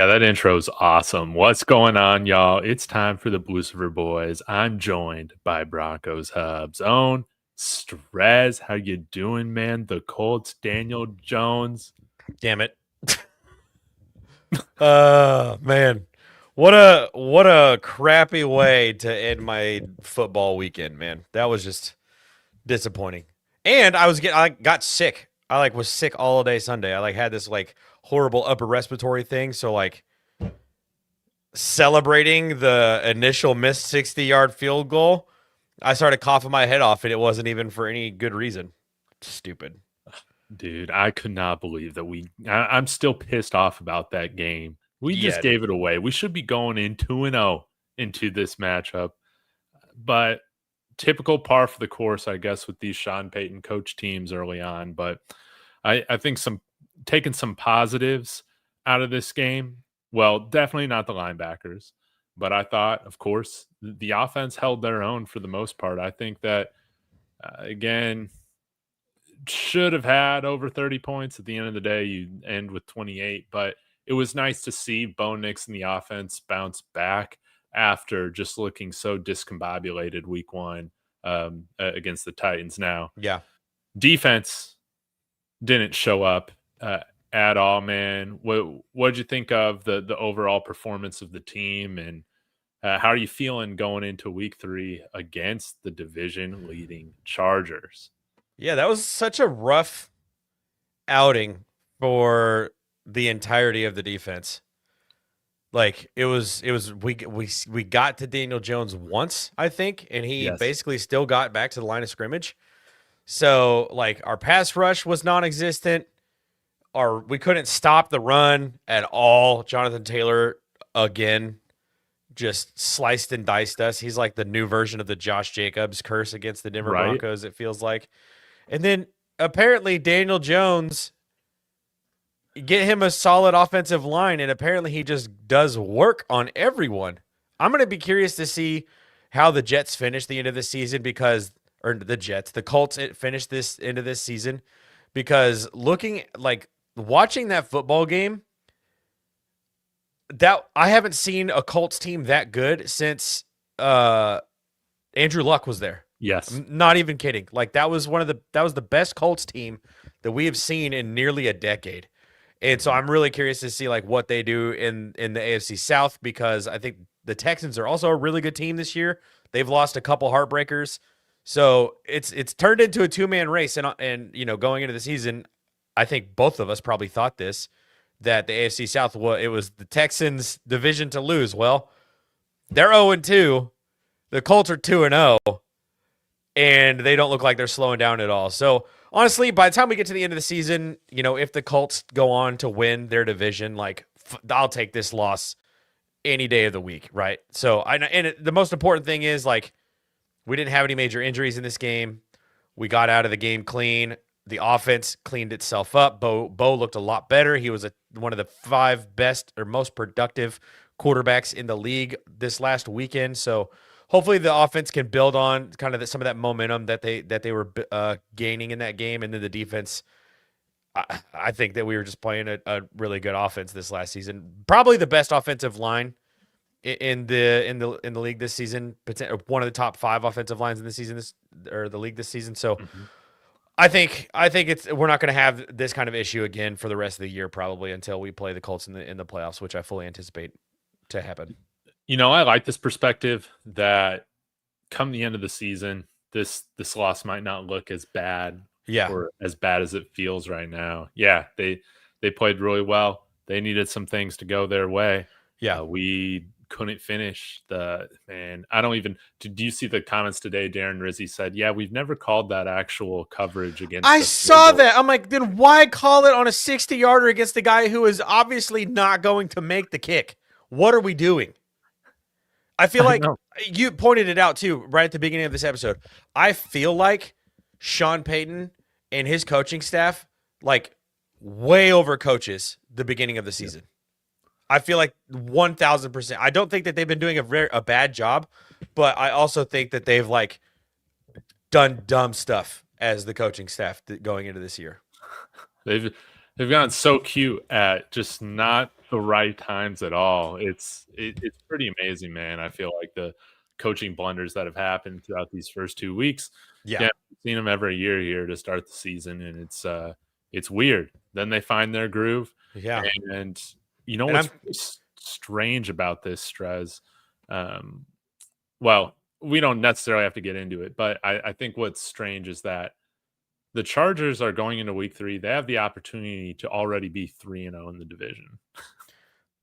Yeah, that intro is awesome. What's going on, y'all? It's time for the Blucifer boys. I'm joined by Broncos Hub's own Strez. How you doing, man? The Colts, Daniel Jones. Damn it. Man. What a crappy way to end my football weekend, man. That was just disappointing. And I got sick. I was sick all day Sunday. I had this horrible upper respiratory thing, so celebrating the initial missed 60-yard field goal, I started coughing my head off and it wasn't even for any good reason. Stupid. Dude, I could not believe that I'm still pissed off about that game. We just gave it away. We should be going in 2-0 into this matchup. But typical par for the course, I guess, with these Sean Payton coach teams early on. But I think taking some positives out of this game. Well, definitely not the linebackers. But I thought, of course, the offense held their own for the most part. I think that, again, should have had over 30 points. At the end of the day, you end with 28. But it was nice to see Bo Nix and the offense bounce back after just looking so discombobulated week one against the Titans. Now, defense didn't show up at all, man. What'd you think of the overall performance of the team, and how are you feeling going into week 3 against the division-leading Chargers? Yeah, that was such a rough outing for the entirety of the defense. We got to Daniel Jones once, I think, and he basically still got back to the line of scrimmage. So our pass rush was non-existent, or we couldn't stop the run at all. Jonathan Taylor again just sliced and diced us. He's like the new version of the Josh Jacobs curse against the Denver Broncos, it feels like. And then apparently Daniel Jones, get him a solid offensive line, and apparently he just does work on everyone. I'm going to be curious to see how the Jets finish the end of the season the Colts finish this end of this season, because watching that football game, that I haven't seen a Colts team that good since Andrew Luck was there. Yes. I'm not even kidding. That was the best Colts team that we have seen in nearly a decade. And so I'm really curious to see what they do in the AFC South, because I think the Texans are also a really good team this year. They've lost a couple heartbreakers. So it's turned into a two-man race, and going into the season, I think both of us probably thought this, that the AFC South, it was the Texans' division to lose. Well, they're 0-2. The Colts are 2-0, and they don't look like they're slowing down at all. So honestly, by the time we get to the end of the season, if the Colts go on to win their division, I'll take this loss any day of the week, right? So the most important thing is we didn't have any major injuries in this game. We got out of the game clean. The offense cleaned itself up. Bo looked a lot better. He was one of the 5 best or most productive quarterbacks in the league this last weekend. So hopefully the offense can build on kind of some of that momentum that they were gaining in that game. And then the defense, I think that we were just playing a really good offense this last season. Probably the best offensive line in the league this season. One of the top 5 offensive lines in the season, the league this season. So I think we're not going to have this kind of issue again for the rest of the year, probably until we play the Colts in the playoffs, which I fully anticipate to happen. I like this perspective that come the end of the season, this loss might not look as bad, or as bad as it feels right now. Yeah, they played really well. They needed some things to go their way. Yeah, we couldn't finish I don't even. Did you see the comments today? Darren Rizzi said, "Yeah, we've never called that actual coverage against." I saw that. I'm like, then why call it on a 60-yarder against the guy who is obviously not going to make the kick? What are we doing? I feel like you pointed it out too, right at the beginning of this episode. I feel like Sean Payton and his coaching staff way over coaches the beginning of the season. I feel like 1,000%. I don't think that they've been doing a bad job, but I also think that they've done dumb stuff as the coaching staff going into this year. They've gotten so cute at just not the right times at all. It's pretty amazing, man. I feel like the coaching blunders that have happened throughout these first 2 weeks. Yeah. We've seen them every year here to start the season, and it's weird. Then they find their groove. Yeah. And you know what's strange about this, Strez? Well, we don't necessarily have to get into it, but I think what's strange is that the Chargers are going into week 3. They have the opportunity to already be 3-0 in the division.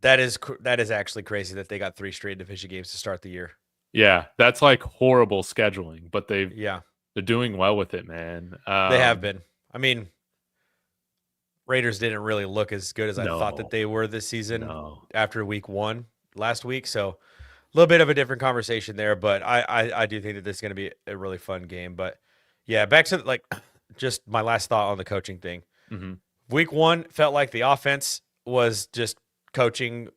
That is actually crazy that they got 3 straight division games to start the year. Yeah, that's like horrible scheduling, but they're doing well with it, man. They have been. I mean, Raiders didn't really look as good as I thought that they were this season after week 1 last week. So a little bit of a different conversation there, but I do think that this is going to be a really fun game. But yeah, back to like just my last thought on the coaching thing. Mm-hmm. Week 1 felt like the offense was just coaching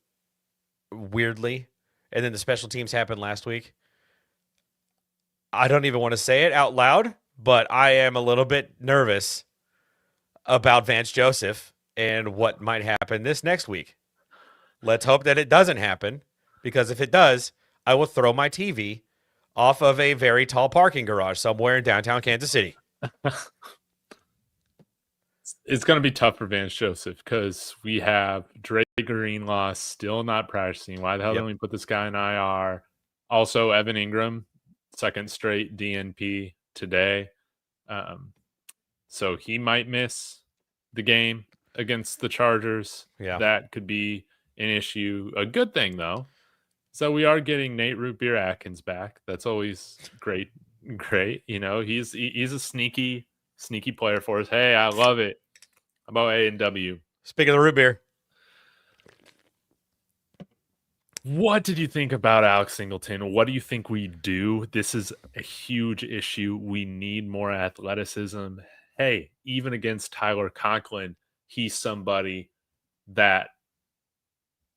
weirdly, and then the special teams happened last week. I don't even want to say it out loud, but I am a little bit nervous about Vance Joseph and what might happen this next week. Let's hope that it doesn't happen, because if it does, I will throw my TV off of a very tall parking garage somewhere in downtown Kansas City. It's going to be tough for Vance Joseph because we have Dre Greenlaw still not practicing. Why the hell don't we put this guy in IR? Also, Evan Engram, second straight DNP today. So he might miss the game against the Chargers. Yeah. That could be an issue. A good thing, though, so we are getting Nate Root Beer Atkins back. That's always great. You know, he's a sneaky player for us. Hey, I love it. How about A&W? Speaking of the root beer, what did you think about Alex Singleton? What do you think we do? This is a huge issue. We need more athleticism. Hey, even against Tyler Conklin, he's somebody that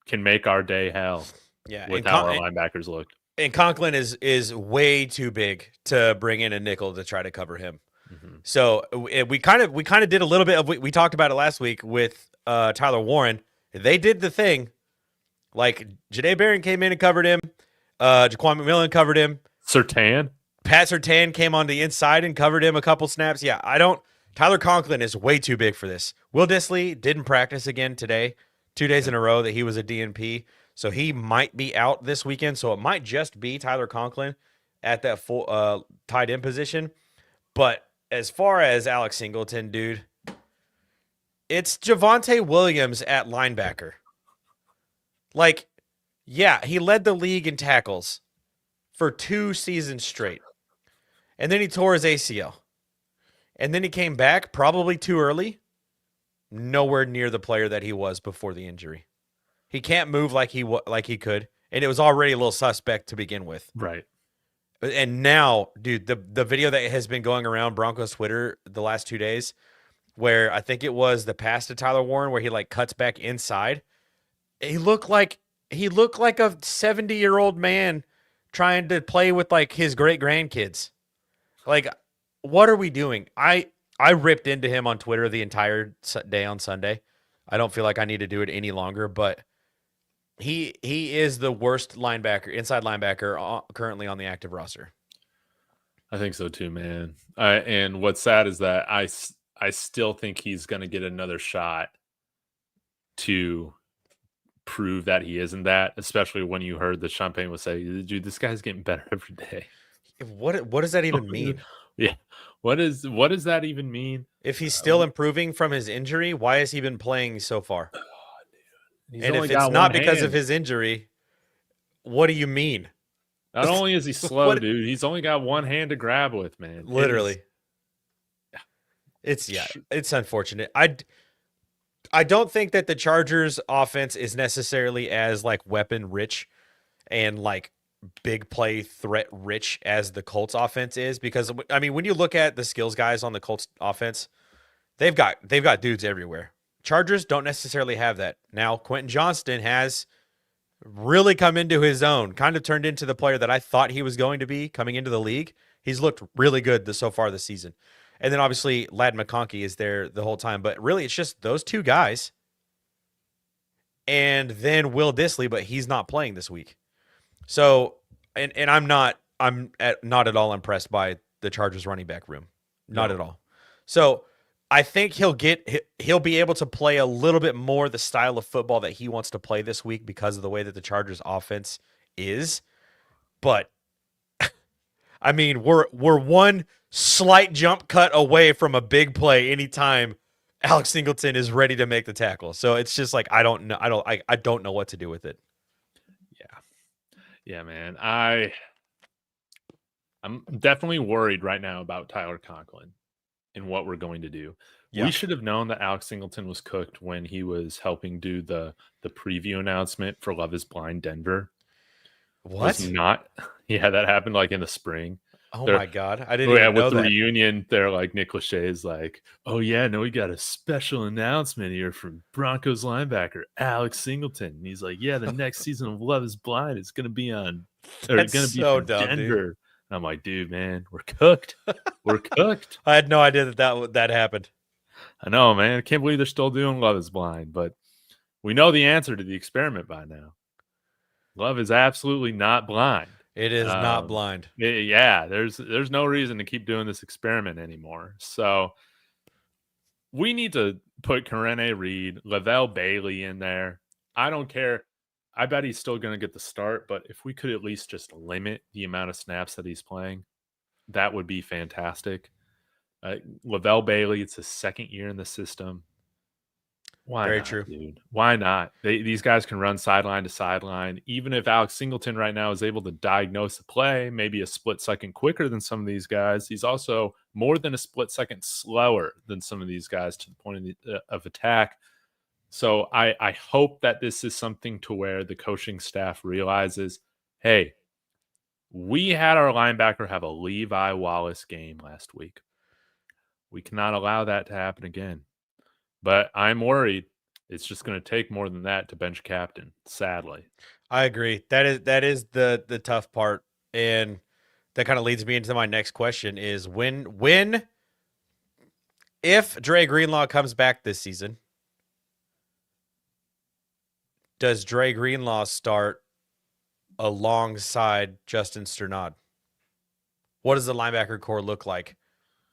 can make our day hell. Yeah, with how our linebackers looked. And Conklin is way too big to bring in a nickel to try to cover him. Mm-hmm. So we kind of did a little bit of, we talked about it last week with Tyler Warren. They did the thing. Like, Jahdae Barron came in and covered him. Jaquan McMillan covered him. Pat Surtain came on the inside and covered him a couple snaps. Yeah, Tyler Conklin is way too big for this. Will Dissly didn't practice again today, 2 days in a row that he was a DNP. So he might be out this weekend. So it might just be Tyler Conklin at that full tight end position. But as far as Alex Singleton, dude, it's Javonte Williams at linebacker. Like, yeah, he led the league in tackles for 2 seasons straight. And then he tore his ACL. And then he came back probably too early. Nowhere near the player that he was before the injury. He can't move like he could. And it was already a little suspect to begin with. Right. And now, dude, the video that has been going around Broncos Twitter the last 2 days, where I think it was the pass to Tyler Warren where he like cuts back inside. He looked like a 70-year-old man trying to play with like his great grandkids. Like, what are we doing? I ripped into him on Twitter the entire day on Sunday. I don't feel like I need to do it any longer, but he is the worst inside linebacker currently on the active roster. I think so too, man. And what's sad is that I still think he's going to get another shot to prove that he isn't that, especially when you heard the Champagne was say, dude, this guy's getting better every day. What does that even mean? Yeah. What does that even mean? If he's still improving from his injury, why has he been playing so far? And if it's not because of his injury, what do you mean? Not only is he slow, dude, he's only got one hand to grab with, man. Literally. It's unfortunate. I don't think that the Chargers offense is necessarily as like weapon rich and like big play threat rich as the Colts offense is, because I mean, when you look at the skills guys on the Colts offense, they've got dudes everywhere. Chargers don't necessarily have that. Now, Quentin Johnston has really come into his own, kind of turned into the player that I thought he was going to be coming into the league. He's looked really good so far this season. And then obviously Ladd McConkey is there the whole time, but really it's just those two guys. and then Will Dissly, but he's not playing this week. So, and I'm not at all impressed by the Chargers running back room, not at all. So I think he'll be able to play a little bit more the style of football that he wants to play this week because of the way that the Chargers offense is. But I mean, we're one slight jump cut away from a big play anytime Alex Singleton is ready to make the tackle. So it's just like I don't know what to do with it. Yeah, man. I'm definitely worried right now about Tyler Conklin and what we're going to do. Yeah. We should have known that Alex Singleton was cooked when he was helping do the preview announcement for Love is Blind Denver. What? Yeah, that happened like in the spring. Oh my God. I didn't even know that. With the reunion, they're like, Nick Lachey's like, oh yeah, no, we got a special announcement here from Broncos linebacker Alex Singleton. And he's like, yeah, the next season of Love is Blind is going to be on, or going to be so dumb, Denver. Dude. And I'm like, dude, man, we're cooked. We're cooked. I had no idea that happened. I know, man. I can't believe they're still doing Love is Blind, but we know the answer to the experiment by now. Love is absolutely not blind. It is not blind. Yeah, there's no reason to keep doing this experiment anymore. So we need to put Karene Reid, Lavelle Bailey in there. I don't care. I bet he's still going to get the start, but if we could at least just limit the amount of snaps that he's playing, that would be fantastic. Lavelle Bailey, it's his second year in the system. Why Very not, true. Dude? Why not? These guys can run sideline to sideline. Even if Alex Singleton right now is able to diagnose a play, maybe a split second quicker than some of these guys, he's also more than a split second slower than some of these guys to the point of attack. So I hope that this is something to where the coaching staff realizes, hey, we had our linebacker have a Levi Wallace game last week. We cannot allow that to happen again. But I'm worried it's just going to take more than that to bench captain, sadly. I agree. That is the tough part. And that kind of leads me into my next question is if Dre Greenlaw comes back this season, does Dre Greenlaw start alongside Justin Sternad? What does the linebacker core look like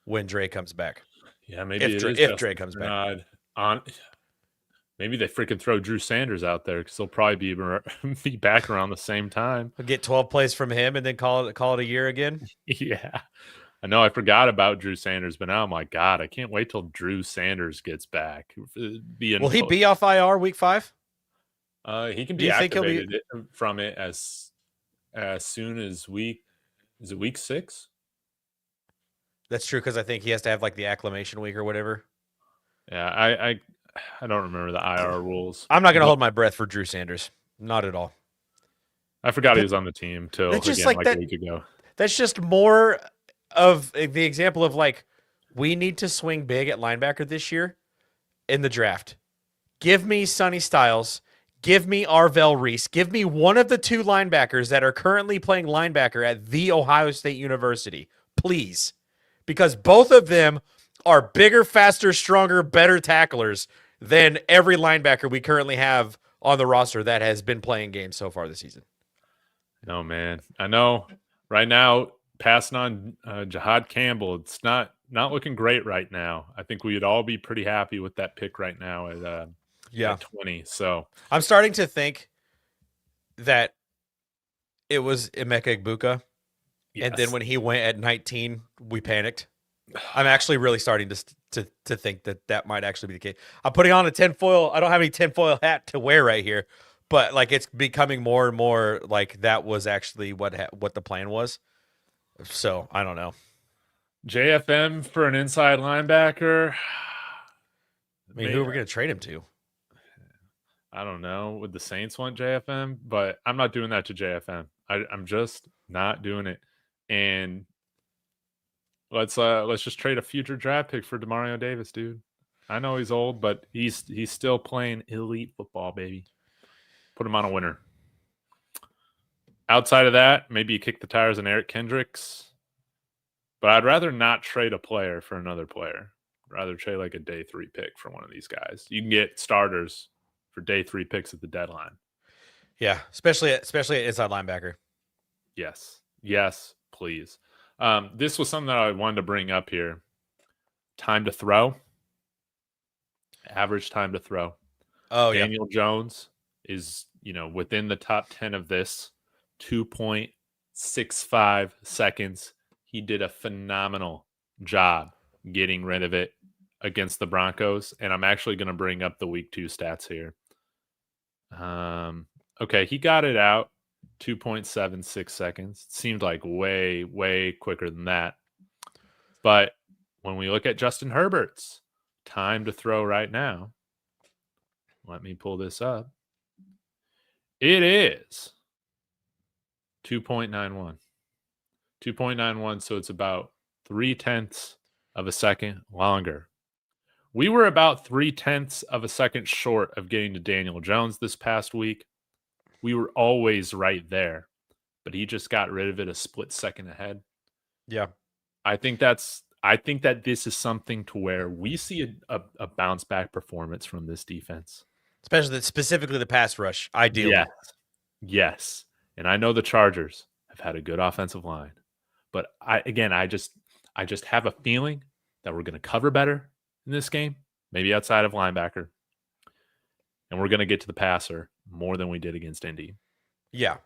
when Dre comes back? Yeah, maybe if Dre comes back. Maybe they freaking throw Drew Sanders out there because they'll probably be back around the same time. We'll get 12 plays from him and then call it a year again. Yeah, I know. I forgot about Drew Sanders, but now I'm like, God, I can't wait till Drew Sanders gets back. Will he be off IR week 5? He can be activated from it as soon as week 6. That's true because I think he has to have like the acclimation week or whatever. Yeah, I don't remember the IR rules. I'm not going to hold my breath for Drew Sanders. Not at all. I forgot he was on the team till again, like a week ago. That's just more of the example of like we need to swing big at linebacker this year in the draft. Give me Sonny Styles. Give me Arvell Reese. Give me one of the two linebackers that are currently playing linebacker at The Ohio State University, please. Because both of them are bigger, faster, stronger, better tacklers than every linebacker we currently have on the roster that has been playing games so far this season. No, man. I know right now, passing on Jahad Campbell, it's not looking great right now. I think we'd all be pretty happy with that pick right now at 20. So I'm starting to think that it was Emeka Egbuka. Yes. And then when he went at 19, we panicked. I'm actually really starting to think that might actually be the case. I'm putting on a tinfoil. I don't have any tinfoil hat to wear right here, but like it's becoming more and more like that was actually what the plan was. So I don't know. JFM for an inside linebacker. I mean, who are we going to trade him to? I don't know. Would the Saints want JFM? But I'm not doing that to JFM. I'm just not doing it. And let's just trade a future draft pick for Demario Davis, dude. I know he's old, but he's still playing elite football, baby. Put him on a winner. Outside of that, maybe you kick the tires on Eric Kendricks. But I'd rather not trade a player for another player. I'd rather trade like a day 3 pick for one of these guys. You can get starters for day 3 picks at the deadline. Yeah, especially at inside linebacker. Yes, please. This was something that I wanted to bring up here. Time to throw. Average time to throw. Oh, Daniel Jones is, within the top 10 of this, 2.65 seconds. He did a phenomenal job getting rid of it against the Broncos. And I'm actually going to bring up the week 2 stats here. Okay, he got it out 2.76 seconds. It seemed like way, way quicker than that. But when we look at Justin Herbert's time to throw right now, let me pull this up. It is 2.91. 2.91, so it's about 0.3 of a second longer. We were about 0.3 of a second short of getting to Daniel Jones this past week. We were always right there, but he just got rid of it a split second ahead. Yeah. I think that this is something to where we see a bounce back performance from this defense. Specifically the pass rush, ideally. Yes. And I know the Chargers have had a good offensive line, but I just have a feeling that we're going to cover better in this game, maybe outside of linebacker, and we're going to get to the passer more than we did against Indy. Yeah,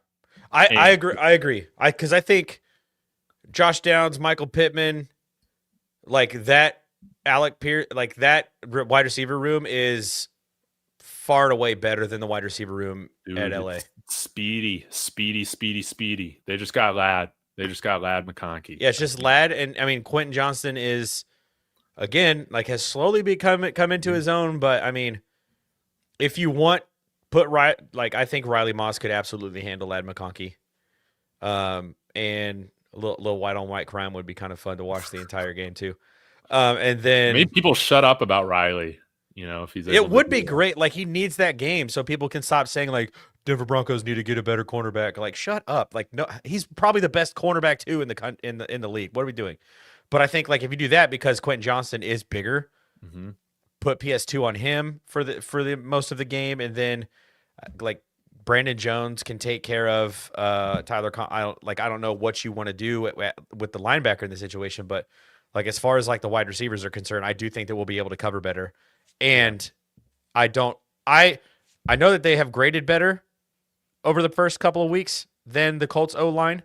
I agree. Because I think Josh Downs, Michael Pittman, like that, Alec Pierce, like that wide receiver room is far and away better than the wide receiver room at LA. Speedy. They just got Ladd McConkey. Yeah, it's just Ladd, and I mean Quentin Johnston is again has slowly come into his own. But I mean, if you want I think Riley Moss could absolutely handle Ladd McConkey, and a little white on white crime would be kind of fun to watch the entire game too. And then maybe people shut up about Riley. If he's it would be great. Like he needs that game so people can stop saying like Denver Broncos need to get a better cornerback. Like shut up. Like no, he's probably the best cornerback too in the league. What are we doing? But I think like if you do that because Quentin Johnston is bigger, put PS2 on him for the most of the game, and then like Brandon Jones can take care of Tyler. I don't know what you want to do with the linebacker in the situation, but like as far as like the wide receivers are concerned, I do think that we'll be able to cover better. And I know that they have graded better over the first couple of weeks than the Colts O-line,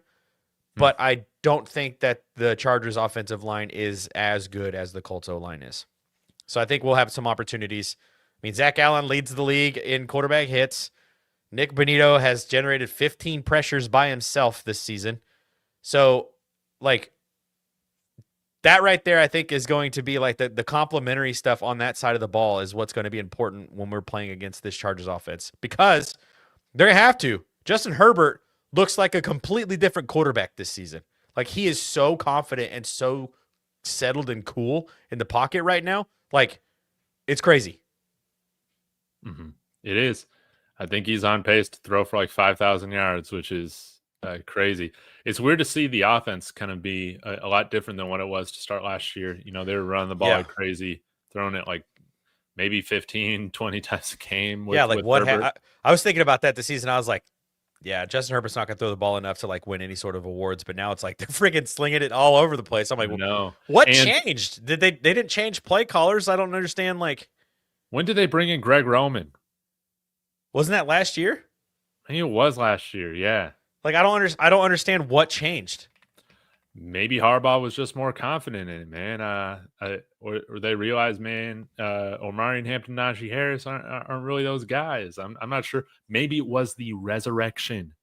but I don't think that the Chargers offensive line is as good as the Colts O-line is. So I think we'll have some opportunities. I mean, Zach Allen leads the league in quarterback hits. Nick Bonito has generated 15 pressures by himself this season. So like that right there, I think, is going to be like the complementary stuff on that side of the ball is what's going to be important when we're playing against this Chargers offense, because they're going to have to. Justin Herbert looks like a completely different quarterback this season. Like he is so confident and so settled and cool in the pocket right now. Like it's crazy. It is. I think he's on pace to throw for like 5,000 yards, which is crazy. It's weird to see the offense kind of be a lot different than what it was to start last year. They were running the ball like crazy, throwing it like maybe 15, 20 times a game. With what I was thinking about that this season. I was like, yeah, Justin Herbert's not going to throw the ball enough to like win any sort of awards. But now it's like they're freaking slinging it all over the place. I'm like, no. What changed? They didn't change play callers? I don't understand. Like, when did they bring in Greg Roman? Wasn't that last year? I think it was last year. Yeah. Like I don't understand what changed. Maybe Harbaugh was just more confident in it, man. Or they realized, man, Omari and Hampton, Najee Harris aren't really those guys. I'm not sure. Maybe it was the resurrection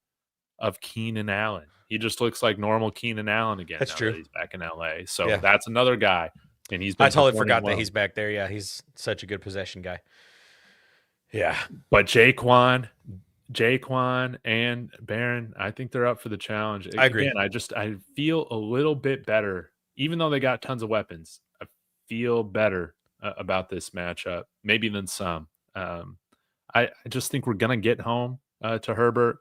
of Keenan Allen. He just looks like normal Keenan Allen again. That's true. That he's back in LA, so that's another guy. And he's been. I totally forgot that he's back there. Yeah, he's such a good possession guy. Yeah, but Jaquan and Barron, I think they're up for the challenge. I agree. Again, I feel a little bit better, even though they got tons of weapons. I feel better about this matchup, maybe than some. I just think we're gonna get home to Herbert.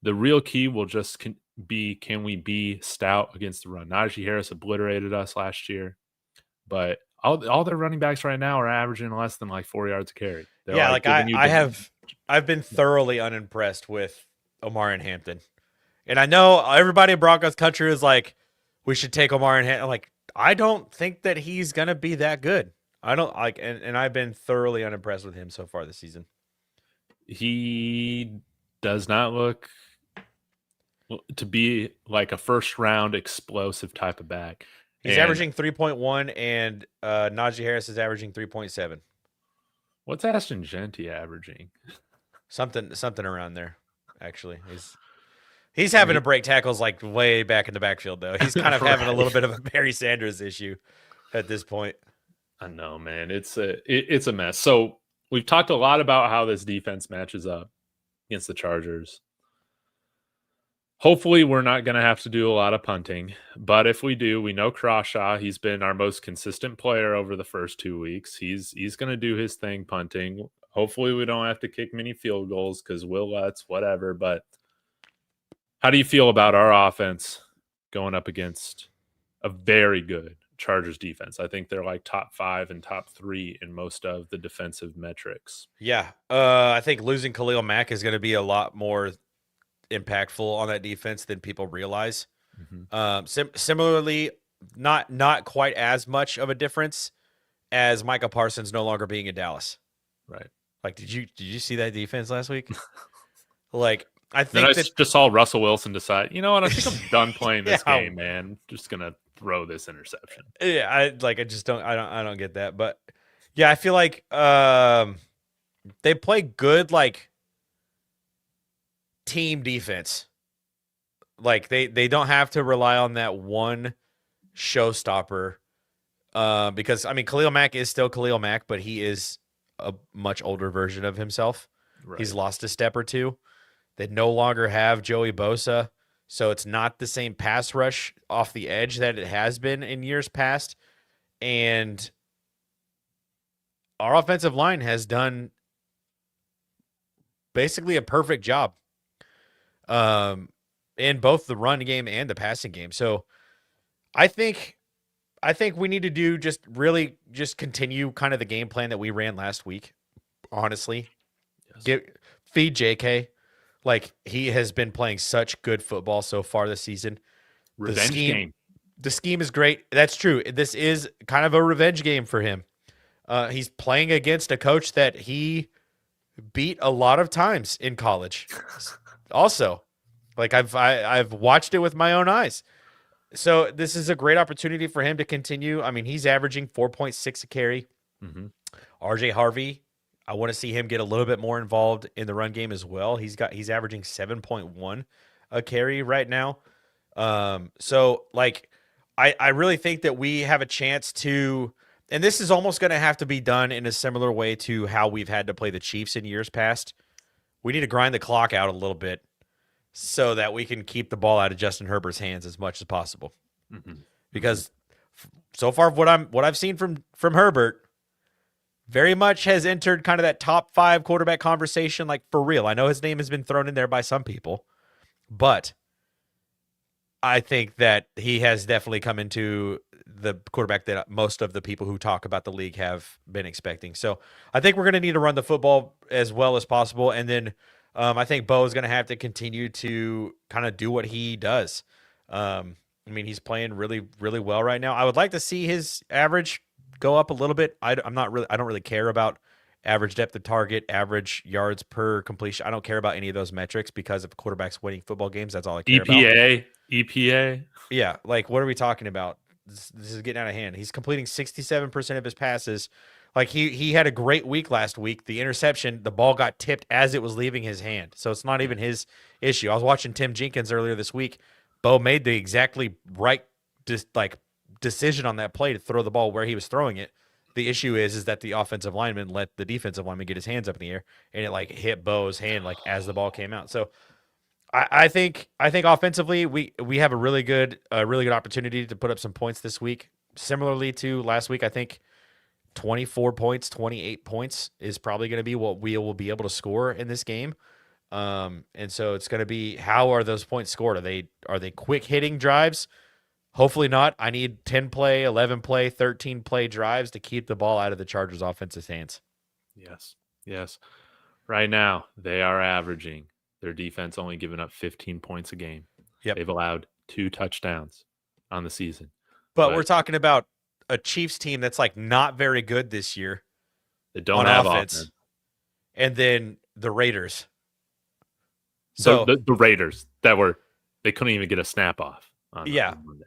The real key will just be, can we be stout against the run? Najee Harris obliterated us last year, but All their running backs right now are averaging less than like 4 yards a carry. They're Yeah, like I've been thoroughly unimpressed with Omar and Hampton. And I know everybody in Broncos country is like, we should take Omar and Hampton. I'm like, I don't think that he's gonna be that good. I don't like, and I've been thoroughly unimpressed with him so far this season. He does not look to be like a first round explosive type of back. He's averaging 3.1, and Najee Harris is averaging 3.7. What's Ashton Genty averaging? Something around there, actually. He's having to break tackles like way back in the backfield, though. He's kind of having a little bit of a Barry Sanders issue at this point. I know, man. It's a mess. So we've talked a lot about how this defense matches up against the Chargers. Hopefully, we're not going to have to do a lot of punting. But if we do, we know Crawshaw. He's been our most consistent player over the first 2 weeks. He's going to do his thing punting. Hopefully, we don't have to kick many field goals because Will Lutz, whatever. But how do you feel about our offense going up against a very good Chargers defense? I think they're like top 5 and top 3 in most of the defensive metrics. Yeah. I think losing Khalil Mack is going to be a lot more impactful on that defense than people realize. Similarly, not quite as much of a difference as Micah Parsons no longer being in Dallas. Right. Like, did you see that defense last week? Like, I think then I just saw Russell Wilson decide, you know what, I think I'm done playing this game, man. I'm just gonna throw this interception. Yeah, I don't get that. But yeah, I feel like they play good like team defense. Like they don't have to rely on that one showstopper. Because I mean Khalil Mack is still Khalil Mack, but he is a much older version of himself. Right. He's lost a step or two. They no longer have Joey Bosa, so it's not the same pass rush off the edge that it has been in years past. And our offensive line has done basically a perfect job in both the run game and the passing game. So I think we need to do just continue kind of the game plan that we ran last week. Honestly, yes. Feed JK. Like, he has been playing such good football so far this season. Revenge game. The scheme is great. That's true. This is kind of a revenge game for him. He's playing against a coach that he beat a lot of times in college. Also, like I've watched it with my own eyes. So this is a great opportunity for him to continue. I mean, he's averaging 4.6 a carry. RJ Harvey, I want to see him get a little bit more involved in the run game as well. He's averaging 7.1 a carry right now. So like I really think that we have a chance to, and this is almost going to have to be done in a similar way to how we've had to play the Chiefs in years past. We need to grind the clock out a little bit so that we can keep the ball out of Justin Herbert's hands as much as possible. Because so far what I've seen from Herbert very much has entered kind of that top 5 quarterback conversation, like for real. I know his name has been thrown in there by some people, but I think that he has definitely come into the quarterback that most of the people who talk about the league have been expecting. So I think we're going to need to run the football as well as possible. And then I think Bo is going to have to continue to kind of do what he does. I mean, he's playing really, really well right now. I would like to see his average go up a little bit. I don't really care about average depth of target, average yards per completion. I don't care about any of those metrics because if a quarterback's winning football games, that's all I care about. EPA. Yeah. Like, what are we talking about? This is getting out of hand. He's completing 67% of his passes. Like he had a great week last week. The interception, the ball got tipped as it was leaving his hand. So it's not even his issue. I was watching Tim Jenkins earlier this week. Bo made the exactly right decision on that play to throw the ball where he was throwing it. The issue is that the offensive lineman let the defensive lineman get his hands up in the air, and it like hit Bo's hand like as the ball came out. So I think offensively we have a really good opportunity to put up some points this week. Similarly to last week, I think 24 points, 28 points is probably going to be what we will be able to score in this game. And so it's going to be, how are those points scored? Are they quick hitting drives? Hopefully not. I need 10 play, 11 play, 13 play drives to keep the ball out of the Chargers' offense's hands. Yes. Yes. Right now, they are averaging their defense only giving up 15 points a game. Yep. They've allowed 2 touchdowns on the season. But we're talking about a Chiefs team that's like not very good this year. They don't have offense. And then the Raiders. So the Raiders they couldn't even get a snap off on Monday.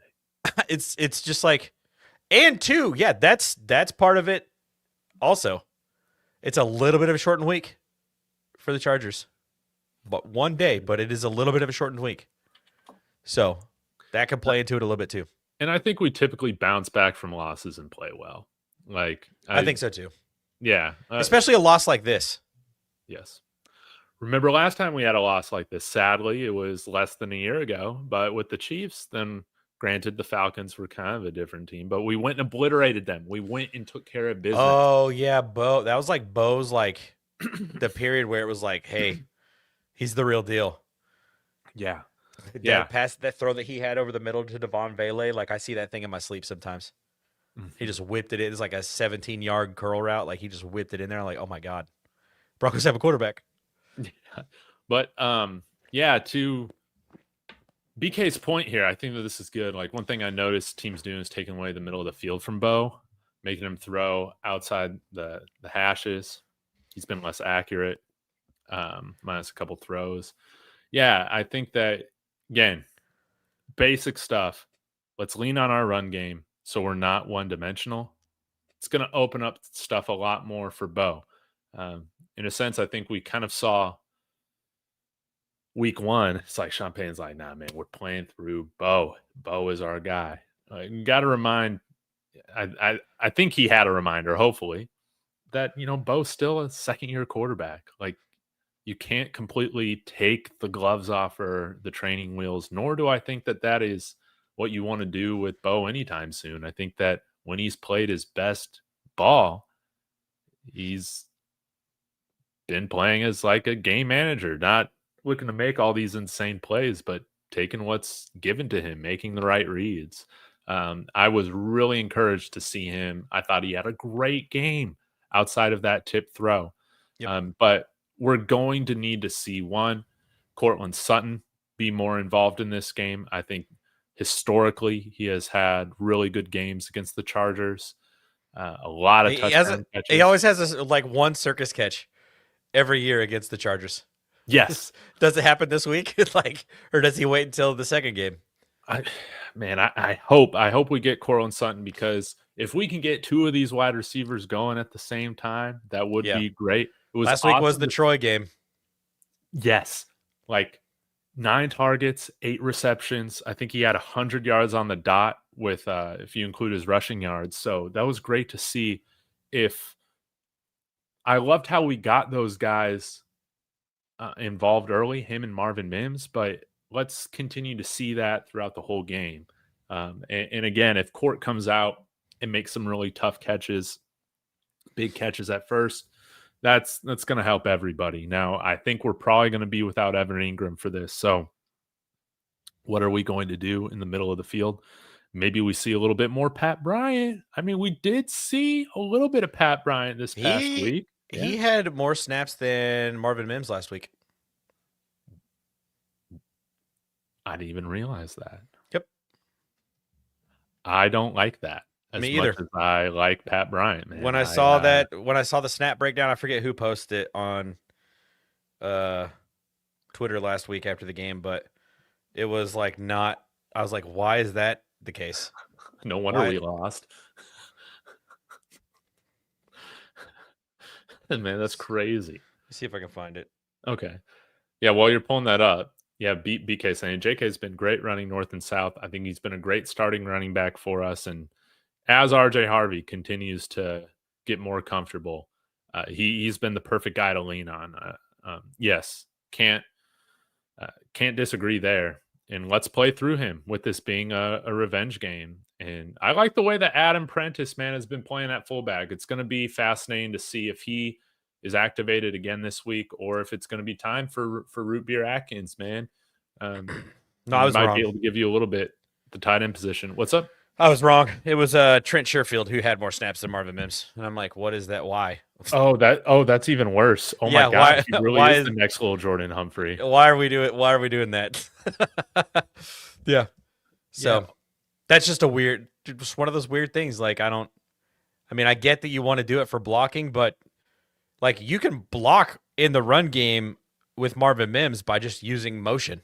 It's just like, and two, yeah, that's part of it. Also, it's a little bit of a shortened week for the Chargers, but one day, but it is a little bit of a shortened week, so that can play into it a little bit too. And I think we typically bounce back from losses and play well. Like I think so too. Yeah, especially a loss like this. Yes. Remember last time we had a loss like this? Sadly, it was less than a year ago. But with the Chiefs, then granted, the Falcons were kind of a different team, but we went and obliterated them. We went and took care of business. Oh yeah, Bo. That was like Bo's like the period where it was like, hey, he's the real deal. Yeah. That pass, that throw that he had over the middle to Lavelle Bailey, like I see that thing in my sleep sometimes. Mm-hmm. He just whipped it in. It's like a 17-yard curl route. Like he just whipped it in there. I'm like, oh my God. Broncos have a quarterback. Yeah. But to BK's point here, I think that this is good. Like one thing I noticed teams doing is taking away the middle of the field from Bo, making him throw outside the hashes. He's been less accurate, minus a couple throws. Yeah, I think that, again, basic stuff. Let's lean on our run game so we're not one-dimensional. It's going to open up stuff a lot more for Bo. In a sense, I think we kind of saw week one. It's like Champagne's like, nah, man, we're playing through Bo. Bo is our guy. You got to remind, I think he had a reminder, hopefully, that, Bo's still a second-year quarterback. Like, you can't completely take the gloves off or the training wheels, nor do I think that that is what you want to do with Bo anytime soon. I think that when he's played his best ball, he's been playing as like a game manager, not looking to make all these insane plays, but taking what's given to him, making the right reads. I was really encouraged to see him. I thought he had a great game outside of that tip throw. Yep. But we're going to need to see Courtland Sutton be more involved in this game. I think historically he has had really good games against the Chargers. A lot of touchdown catches. He always has this like one circus catch every year against the Chargers. Yes. Does it happen this week? Or does he wait until the second game? I hope we get Courtland Sutton, because if we can get two of these wide receivers going at the same time, that would be great. Last week was the Troy game. Yes. Like 9 targets, 8 receptions. I think he had 100 yards on the dot with if you include his rushing yards. So that was great to see. I loved how we got those guys involved early, him and Marvin Mims, but let's continue to see that throughout the whole game. And again, if Court comes out and makes some really tough catches, big catches at first, that's going to help everybody. Now, I think we're probably going to be without Evan Engram for this. So what are we going to do in the middle of the field? Maybe we see a little bit more Pat Bryant. I mean, we did see a little bit of Pat Bryant this past week. Yeah. He had more snaps than Marvin Mims last week. I didn't even realize that. Yep. I don't like that. Me either. Much as I like Pat Bryant, man. When I saw the snap breakdown, I forget who posted it on Twitter last week after the game, but it was like not. I was like, why is that the case? No wonder we lost. Man, that's crazy. Let's see if I can find it. Okay. Yeah, while you're pulling that up, yeah, BK saying JK's been great running north and south. I think he's been a great starting running back for us, and as RJ Harvey continues to get more comfortable, he's been the perfect guy to lean on. Yes, can't disagree there. And let's play through him with this being a revenge game. And I like the way that Adam Prentice, man, has been playing at fullback. It's going to be fascinating to see if he is activated again this week, or if it's going to be time for Root Beer Atkins, man. No, I was might wrong. be able to give you a little bit the tight end position. What's up? I was wrong. It was Trent Sherfield who had more snaps than Marvin Mims, and I'm like, what is that? Why? That's even worse. Oh my God, he really is the next little Jordan Humphrey. Why are we doing that? Yeah. So that's just just one of those weird things. Like, I get that you want to do it for blocking, but like you can block in the run game with Marvin Mims by just using motion.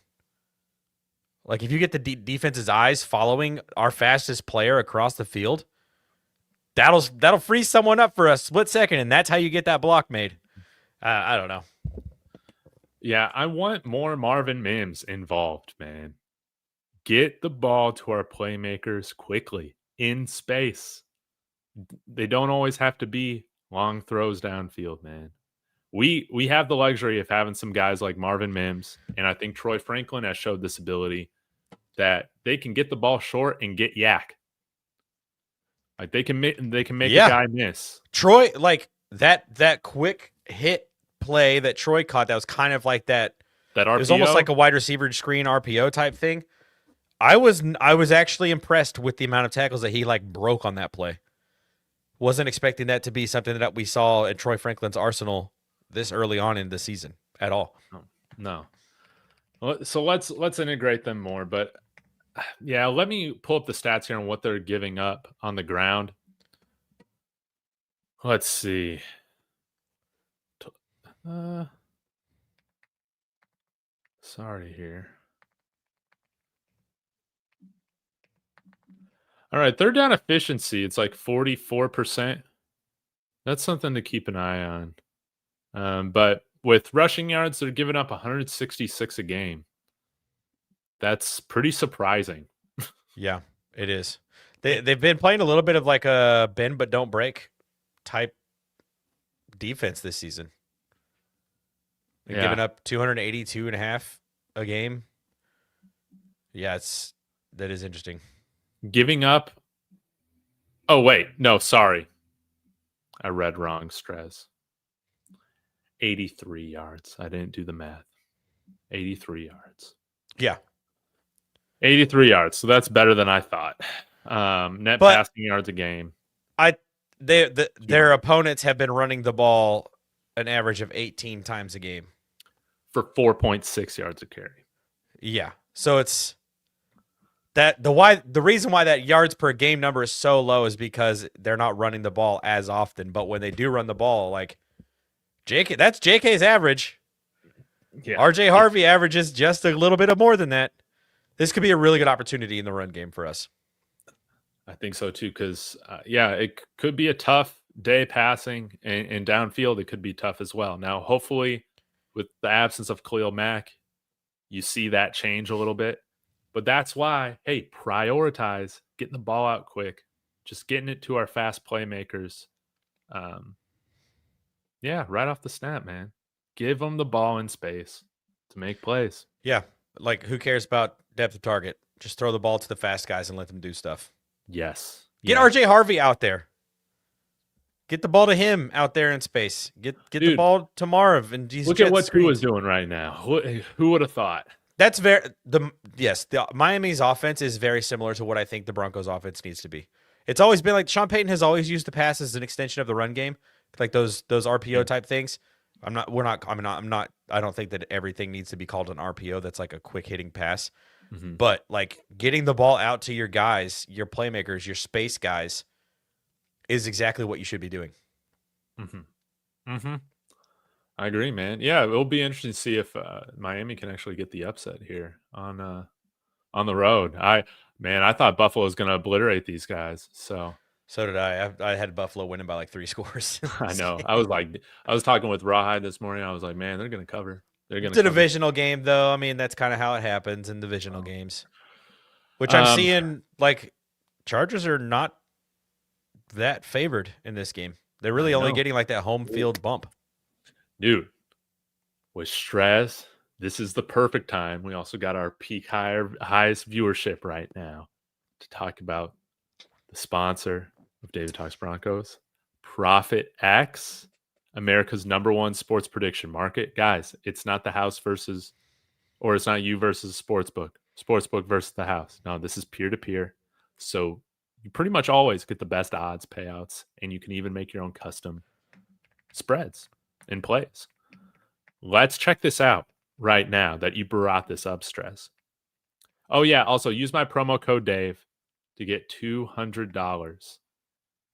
Like if you get the defense's eyes following our fastest player across the field, that'll free someone up for a split second, and that's how you get that block made. I don't know. Yeah, I want more Marvin Mims involved, man. Get the ball to our playmakers quickly in space. They don't always have to be long throws downfield, man. We have the luxury of having some guys like Marvin Mims, and I think Troy Franklin has showed this ability that they can get the ball short and get yak. Like they can make a guy miss. Troy, like that quick hit play that Troy caught, that was kind of like that RPO. It was almost like a wide receiver screen RPO type thing. I was actually impressed with the amount of tackles that he like broke on that play. Wasn't expecting that to be something that we saw at Troy Franklin's arsenal this early on in the season at all. No. So let's integrate them more, but yeah, let me pull up the stats here on what they're giving up on the ground. Let's see. Sorry here. All right, third down efficiency, it's like 44%. That's something to keep an eye on. But with rushing yards, they're giving up 166 a game. That's pretty surprising. Yeah, it is. They've been playing a little bit of like a bend but don't break type defense this season. They're giving up 282.5 a game. Yeah, that is interesting. Giving up. Oh, wait. No, sorry. I read wrong, Strez. 83 yards. I didn't do the math. 83 yards. Yeah. 83 yards. So that's better than I thought. Net passing yards a game. Their opponents have been running the ball an average of 18 times a game. For 4.6 yards a carry. Yeah. So it's that the reason why that yards per game number is so low is because they're not running the ball as often. But when they do run the ball, like that's JK's average. Yeah. RJ Harvey averages just a little bit of more than that. This could be a really good opportunity in the run game for us. I think so too, because it could be a tough day passing, and downfield it could be tough as well. Now, hopefully, with the absence of Khalil Mack, you see that change a little bit. But that's why, hey, prioritize getting the ball out quick, just getting it to our fast playmakers. Right off the snap, man. Give them the ball in space to make plays. Yeah, like who cares about depth of target? Just throw the ball to the fast guys and let them do stuff. Yes. Get RJ Harvey out there. Get the ball to him out there in space. Get the ball to Marv and look at what Tua is doing right now. Who would have thought? That's the Miami's offense is very similar to what I think the Broncos offense needs to be. It's always been like Sean Payton has always used the pass as an extension of the run game, like those RPO type things. I don't think that everything needs to be called an RPO. That's like a quick hitting pass. Mm-hmm. But like getting the ball out to your guys, your playmakers, your space guys is exactly what you should be doing. Mm-hmm. Mm-hmm. I agree, man. Yeah, it'll be interesting to see if Miami can actually get the upset here on the road. I thought Buffalo was going to obliterate these guys. So did I. I had Buffalo winning by like 3 scores. I know. I was talking with Rawhide this morning. I was like, man, they're going to cover. It's a divisional game, though. I mean, that's kind of how it happens in divisional games. Which I'm seeing, like, Chargers are not that favored in this game. They're really only getting, like, that home field bump. Dude, with Strez, this is the perfect time. We also got our peak highest viewership right now to talk about the sponsor of David Talks Broncos, Profit X. America's #1 sports prediction market. Guys, it's not the house it's not you versus the sports book. Sportsbook versus the house. No, this is peer-to-peer. So you pretty much always get the best odds payouts, and you can even make your own custom spreads and plays. Let's check this out right now that you brought this up, Stress. Oh, yeah. Also, use my promo code Dave to get $200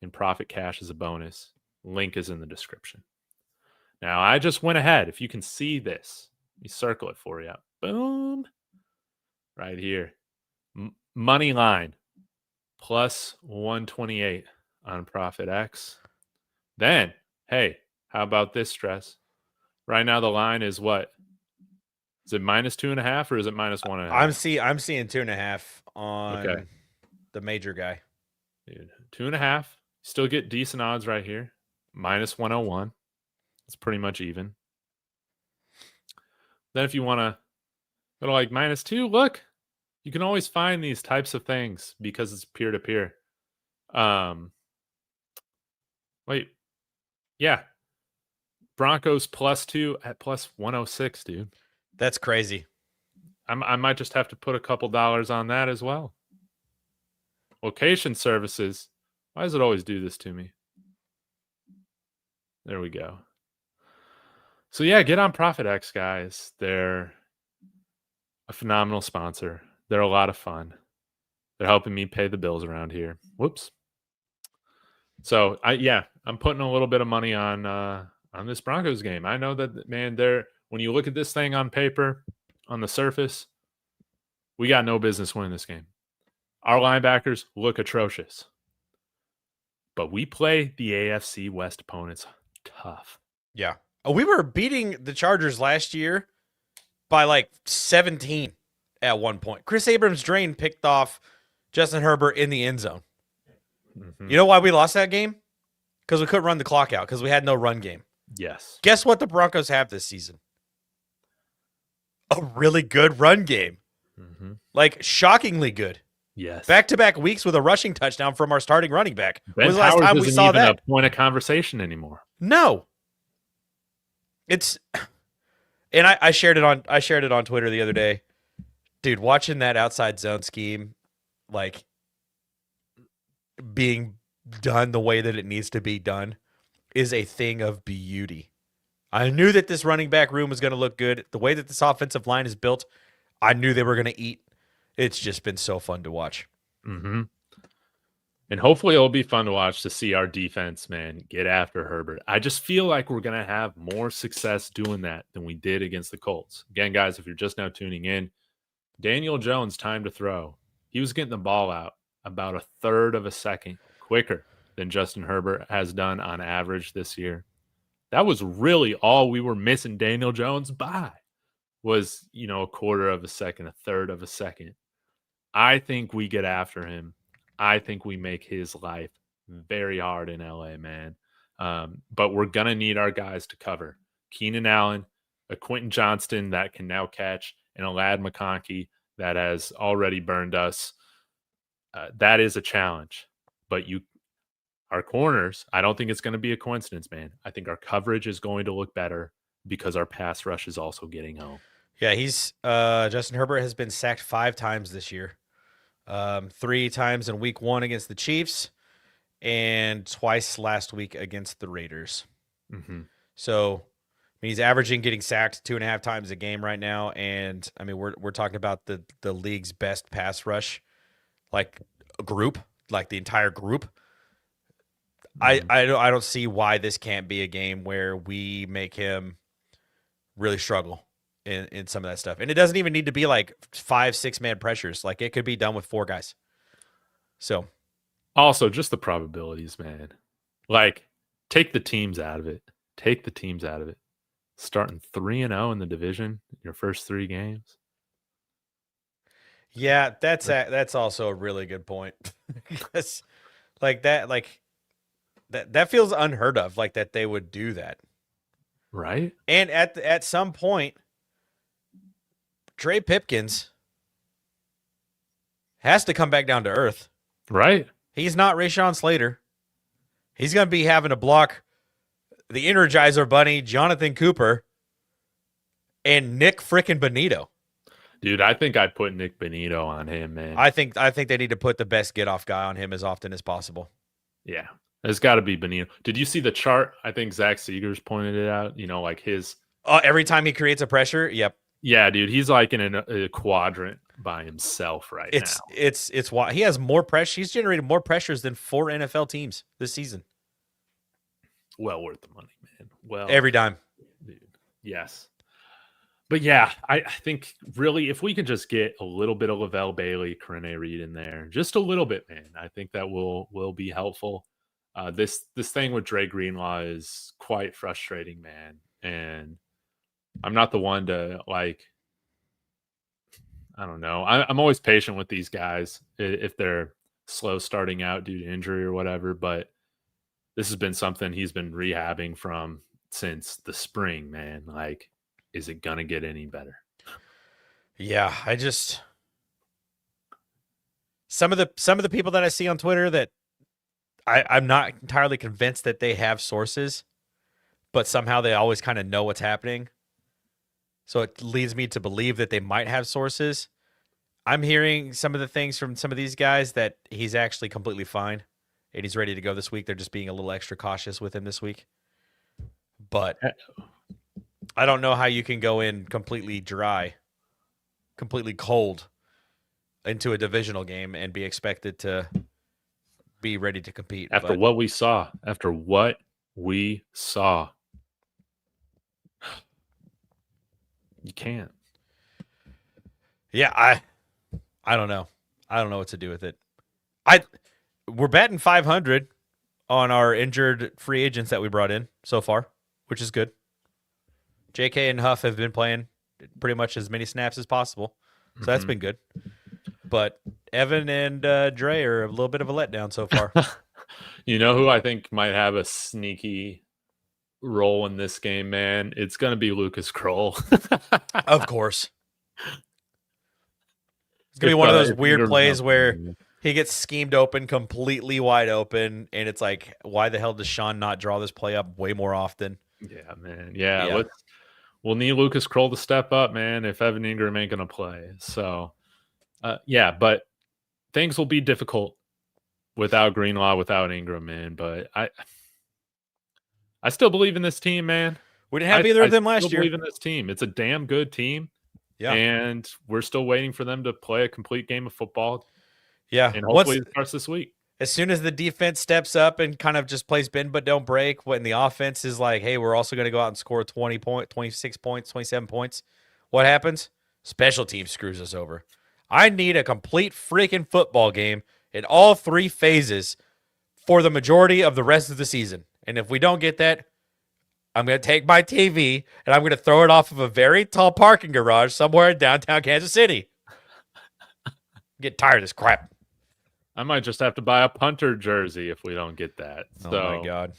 in profit cash as a bonus. Link is in the description. Now, I just went ahead. If you can see this, let me circle it for you. Boom. Right here. Money line plus 128 on Profit X. Then, hey, how about this, Stress? Right now, the line is what? Is it minus 2.5 or is it minus 1.5? I'm seeing 2.5 on the major guy. Dude, 2.5. Still get decent odds right here. Minus 101. It's pretty much even. Then if you want to go to like minus 2, look, you can always find these types of things because it's peer-to-peer. Wait. Yeah. Broncos plus 2 at plus 106, dude. That's crazy. I might just have to put a couple dollars on that as well. Location services. Why does it always do this to me? There we go. So yeah, get on ProfitX, guys. They're a phenomenal sponsor. They're a lot of fun. They're helping me pay the bills around here. Whoops. So I'm putting a little bit of money on this Broncos game. I know that, man, when you look at this thing on paper, on the surface, we got no business winning this game. Our linebackers look atrocious. But we play the AFC West opponents tough. Yeah. We were beating the Chargers last year by like 17 at one point. Chris Abrams-Drain picked off Justin Herbert in the end zone. Mm-hmm. You know why we lost that game? Because we couldn't run the clock out because we had no run game. Yes. Guess what the Broncos have this season? A really good run game. Mm-hmm. Like, shockingly good. Yes. Back-to-back weeks with a rushing touchdown from our starting running back. Ben When was the last time we saw that? A point of conversation anymore. No. It's, and I shared it on Twitter the other day. Dude, watching that outside zone scheme, like, being done the way that it needs to be done is a thing of beauty. I knew that this running back room was going to look good. The way that this offensive line is built, I knew they were going to eat. It's just been so fun to watch. Mm-hmm. And hopefully it'll be fun to watch to see our defense, man, get after Herbert. I just feel like we're going to have more success doing that than we did against the Colts. Again, guys, if you're just now tuning in, Daniel Jones, time to throw. He was getting the ball out about a third of a second quicker than Justin Herbert has done on average this year. That was really all we were missing Daniel Jones by was, a quarter of a second, a third of a second. I think we get after him. I think we make his life very hard in LA, man. But we're going to need our guys to cover. Keenan Allen, a Quentin Johnston that can now catch, and a Ladd McConkey that has already burned us. That is a challenge. But our corners, I don't think it's going to be a coincidence, man. I think our coverage is going to look better because our pass rush is also getting home. Yeah, Justin Herbert has been sacked 5 times this year. 3 times in week 1 against the Chiefs and twice last week against the Raiders. Mm-hmm. So he's averaging getting sacked 2.5 times a game right now. And I mean, we're talking about the league's best pass rush, like a group, like the entire group. Mm-hmm. I don't see why this can't be a game where we make him really struggle in some of that stuff. And it doesn't even need to be like 5-6 man pressures. Like, it could be done with 4 guys. So also just the probabilities, man. Like, take the teams out of it. Starting 3-0 in the division, your first 3 games. Yeah, that's also a really good point. Because that feels unheard of, like that they would do that. Right? And at some point, Dre Pipkins has to come back down to earth. Right. He's not Rashawn Slater. He's going to be having to block the Energizer Bunny, Jonathan Cooper, and Nick frickin' Bonito. Dude, I think I'd put Nick Benito on him, man. I think they need to put the best get off guy on him as often as possible. Yeah, it's got to be Benito. Did you see the chart? I think Zach Seegers pointed it out. Like his every time he creates a pressure. Yep. Yeah, dude, he's like in a quadrant by himself right now. It's why he has more pressure. He's generated more pressures than 4 NFL teams this season. Well worth the money, man. Well, every dime. Dude, yes. But yeah, I think really if we can just get a little bit of Lavelle Bailey, Karene Reid in there, just a little bit, man, I think that will be helpful. This thing with Dre Greenlaw is quite frustrating, man. And I'm not the one to I don't know. I'm always patient with these guys if they're slow starting out due to injury or whatever. But this has been something he's been rehabbing from since the spring, man. Is it gonna get any better? Yeah, some of the people that I see on Twitter that I'm not entirely convinced that they have sources, but somehow they always kind of know what's happening. So it leads me to believe that they might have sources. I'm hearing some of the things from some of these guys that he's actually completely fine and he's ready to go this week. They're just being a little extra cautious with him this week. But I don't know how you can go in completely dry, completely cold into a divisional game and be expected to be ready to compete. After what we saw. You can't. Yeah, I don't know. I don't know what to do with it. We're batting 500 on our injured free agents that we brought in so far, which is good. JK and Huff have been playing pretty much as many snaps as possible, so that's been good. But Evan and Dre are a little bit of a letdown so far. You know who I think might have a sneaky role in this game, man? It's going to be Lucas Kroll. Of course. It's going to be one of those weird plays where he gets schemed open, completely wide open, and it's like, why the hell does Sean not draw this play up way more often? Yeah, man. Yeah. We'll need Lucas Kroll to step up, man, if Evan Engram ain't going to play. So, but things will be difficult without Greenlaw, without Engram, man. But I still believe in this team, man. We didn't have either of them last year. I believe in this team. It's a damn good team. Yeah. And we're still waiting for them to play a complete game of football. Yeah. And hopefully it starts this week. As soon as the defense steps up and kind of just plays bend but don't break, when the offense is like, hey, we're also going to go out and score 26 points, 27 points, what happens? Special teams screws us over. I need a complete freaking football game in all 3 phases for the majority of the rest of the season. And if we don't get that, I'm going to take my TV and I'm going to throw it off of a very tall parking garage somewhere in downtown Kansas City. Get tired of this crap. I might just have to buy a punter jersey if we don't get that. Oh, my God.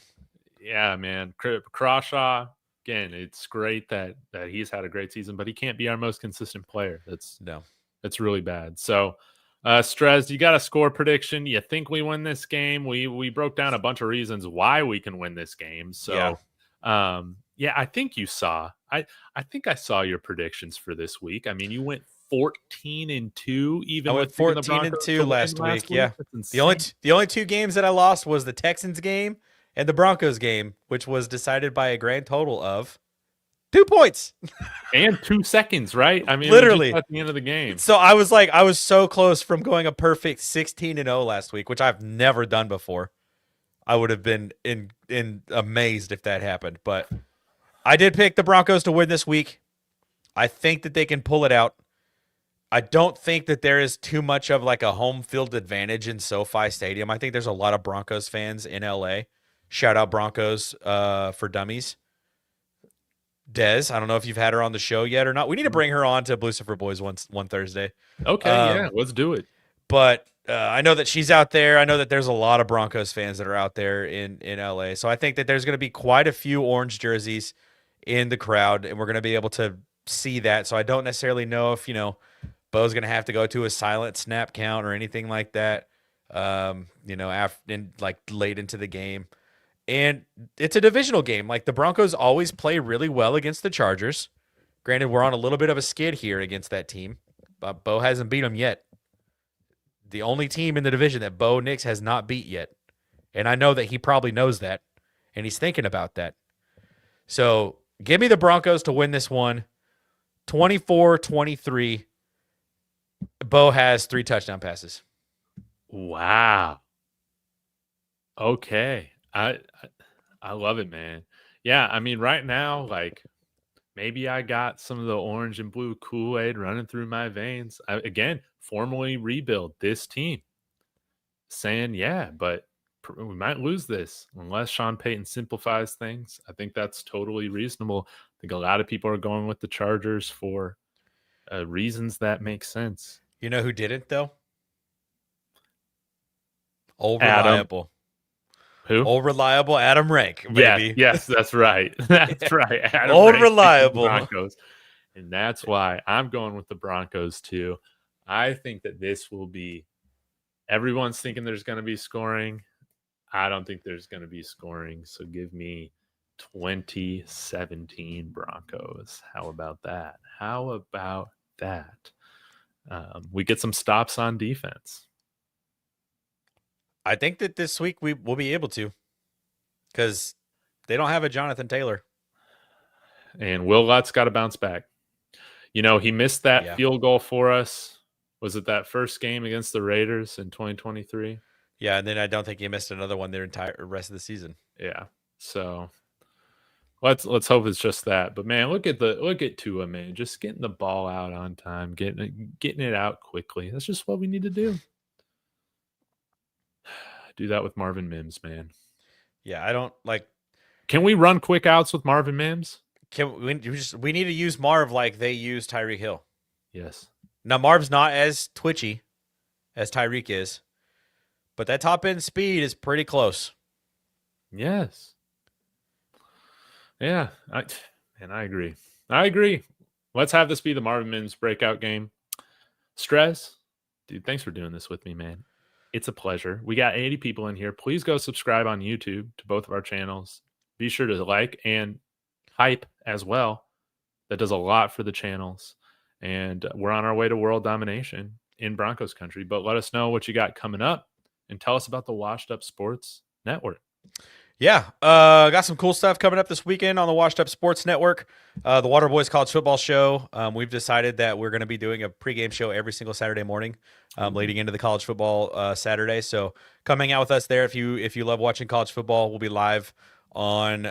Yeah, man. Crawshaw, again, it's great that he's had a great season, but he can't be our most consistent player. That's really bad. So, Strez, you got a score prediction? You think we win this game? We broke down a bunch of reasons why we can win this game. So, I think you saw. I think I saw your predictions for this week. I mean, you went 14-2, even I went 14-2 last week. Yeah, the only 2 games that I lost was the Texans game and the Broncos game, which was decided by a grand total of 2 points and 2 seconds. Right? I mean, literally at the end of the game. So I was so close from going a perfect 16-0 last week, which I've never done before. I would have been in amazed if that happened, but I did pick the Broncos to win this week. I think that they can pull it out. I don't think that there is too much of like a home field advantage in SoFi Stadium. I think there's a lot of Broncos fans in LA. Shout out Broncos for Dummies. Dez, I don't know if you've had her on the show yet or not. We need to bring her on to Blucifer Boys one Thursday. Okay, let's do it. But I know that she's out there. I know that there's a lot of Broncos fans that are out there in LA. So I think that there's going to be quite a few orange jerseys in the crowd, and we're going to be able to see that. So I don't necessarily know if, Bo's going to have to go to a silent snap count or anything like that, late into the game. And it's a divisional game. Like, the Broncos always play really well against the Chargers. Granted, we're on a little bit of a skid here against that team. Bo hasn't beat them yet. The only team in the division that Bo Nix has not beat yet. And I know that he probably knows that, and he's thinking about that. So give me the Broncos to win this one, 24-23. Bo has 3 touchdown passes. Wow. Okay. I love it, man. Yeah, I mean, right now, like, maybe I got some of the orange and blue Kool-Aid running through my veins. Again, formally rebuild this team. Saying, yeah, but we might lose this unless Sean Payton simplifies things. I think that's totally reasonable. I think a lot of people are going with the Chargers for reasons that make sense. You know who didn't, though? Old Adam. reliable. Who? Old reliable Adam Rank, baby. Yes, that's right. That's right. Adam Old Rank reliable. Broncos. And that's why I'm going with the Broncos too. I think that this will be, everyone's thinking there's going to be scoring. I don't think there's going to be scoring. So give me 2017 Broncos. How about that? We get some stops on defense. I think that this week we will be able to, because they don't have a Jonathan Taylor. And Will Lutz got to bounce back. You know, he missed that field goal for us. Was it that first game against the Raiders in 2023? Yeah, and then I don't think he missed another one their entire rest of the season. Yeah. So let's hope it's just that. But man, look at Tua, man. Just getting the ball out on time, getting it out quickly. That's just what we need to do. Do that with Marvin Mims, man. Yeah, I don't like. Can we run quick outs with Marvin Mims? We need to use Marv like they use Tyreek Hill. Yes. Now Marv's not as twitchy as Tyreek is, but that top end speed is pretty close. Yes. Yeah, I agree. I agree. Let's have this be the Marvin Mims breakout game. Stress, dude, thanks for doing this with me, man. It's a pleasure. We got 80 people in here. Please go subscribe on YouTube to both of our channels. Be sure to like and hype as well. That does a lot for the channels. And we're on our way to world domination in Broncos country. But let us know what you got coming up and tell us about the Washed Up Sports Network. Yeah, got some cool stuff coming up this weekend on the Washed Up Sports Network. The Waterboys College Football Show. We've decided that we're going to be doing a pregame show every single Saturday morning, leading into the college football Saturday. So coming out with us there. If you love watching college football, we'll be live on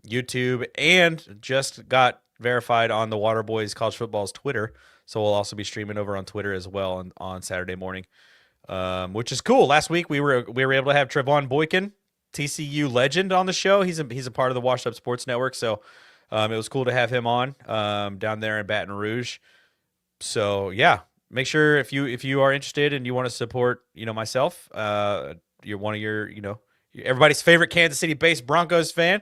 YouTube and just got verified on the Waterboys College Football's Twitter. So we'll also be streaming over on Twitter as well on Saturday morning, which is cool. Last week we were able to have Trevon Boykin, TCU legend, on the show. He's a part of the Washed Up Sports Network, so it was cool to have him on down there in Baton Rouge. So yeah, make sure if you are interested and you want to support myself, you're one of everybody's favorite Kansas City-based Broncos fan.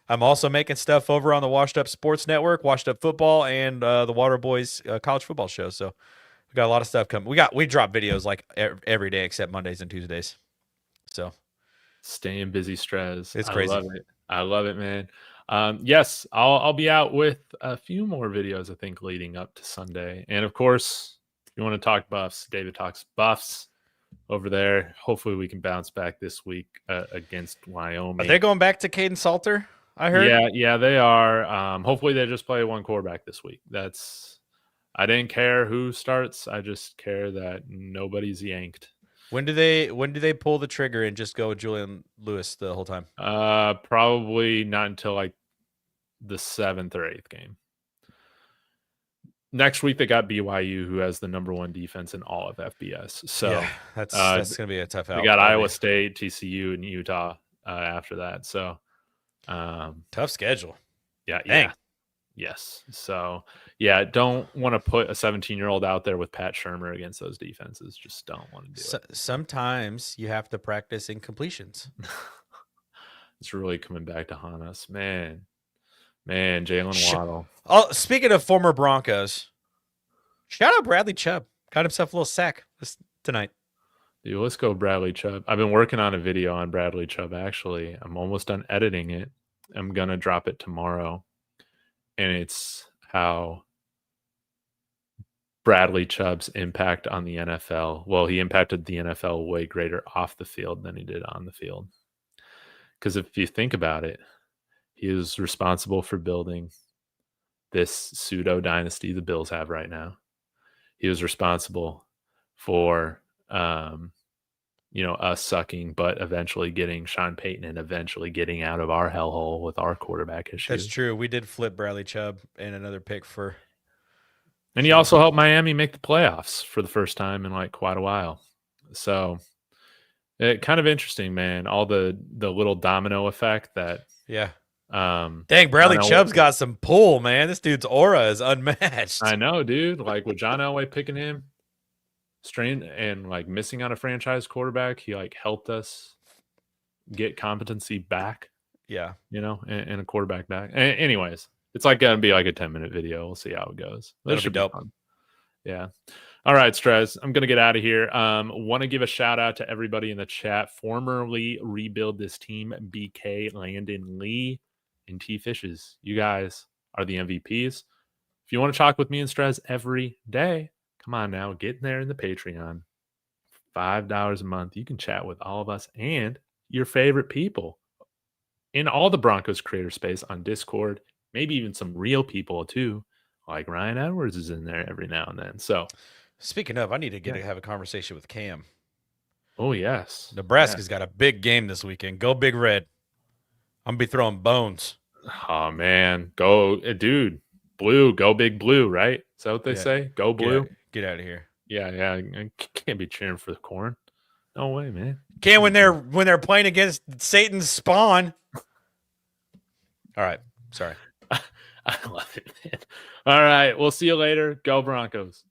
I'm also making stuff over on the Washed Up Sports Network, Washed Up Football, and the Waterboys College Football Show. So we got a lot of stuff coming. We drop videos like every day except Mondays and Tuesdays. So staying busy, Strez. It's crazy. I love it, man. Yes, I'll be out with a few more videos, I think, leading up to Sunday. And of course, if you want to talk Buffs, David talks Buffs over there. Hopefully we can bounce back this week against Wyoming. Are they going back to Caden Salter, I heard? Yeah, they are. Hopefully they just play one quarterback this week. I didn't care who starts. I just care that nobody's yanked. When do they pull the trigger and just go with Julian Lewis the whole time? Probably not until like the 7th or 8th game. Next week they got BYU, who has the #1 defense in all of FBS. So yeah, that's going to be a tough out. They got Iowa State, TCU, and Utah after that. So tough schedule. Yeah. Dang. Yeah. Yes. So yeah, don't want to put a 17-year-old out there with Pat Shurmur against those defenses. Just don't want to do it. Sometimes you have to practice incompletions. It's really coming back to haunt us, man. Jalen Waddle. Oh, speaking of former Broncos, shout out Bradley Chubb. Got himself a little sack tonight. Dude, let's go Bradley Chubb. I've been working on a video on Bradley Chubb, actually. I'm almost done editing it. I'm going to drop it tomorrow. And it's how Bradley Chubb's impact on the NFL. Well, he impacted the NFL way greater off the field than he did on the field. Because if you think about it, he is responsible for building this pseudo dynasty the Bills have right now. He was responsible for, us sucking, but eventually getting Sean Payton and eventually getting out of our hellhole with our quarterback issues. That's true. We did flip Bradley Chubb and another pick for. And he also helped Miami make the playoffs for the first time in like quite a while. So it kind of interesting, man. All the little domino effect that. Yeah. Dang, Bradley Chubb's got some pull, man. This dude's aura is unmatched. I know, dude. Like with John Elway picking him, strained and like missing on a franchise quarterback, he like helped us get competency back. Yeah. And a quarterback back. Anyways, it's like going to be like a 10-minute video. We'll see how it goes. That should be dope. Fun. Yeah. All right, Strez. I'm going to get out of here. Want to give a shout out to everybody in the chat. Formerly Rebuild This Team, BK, Landon Lee, and T Fishes. You guys are the MVPs. If you want to talk with me and Strez every day, come on now, get in there in the Patreon. $5 a month. You can chat with all of us and your favorite people in all the Broncos creator space on Discord. Maybe even some real people too, like Ryan Edwards is in there every now and then. So, speaking of, I need to have a conversation with Cam. Oh yes, Nebraska's got a big game this weekend. Go Big Red. I'm gonna be throwing bones. Oh man, go, dude. Blue, go Big Blue, right? Is that what they say? Go Blue. Get out of here. Yeah. I can't be cheering for the corn. No way, man. Can't when they're playing against Satan's spawn. All right. Sorry. I love it, man. All right. We'll see you later. Go Broncos.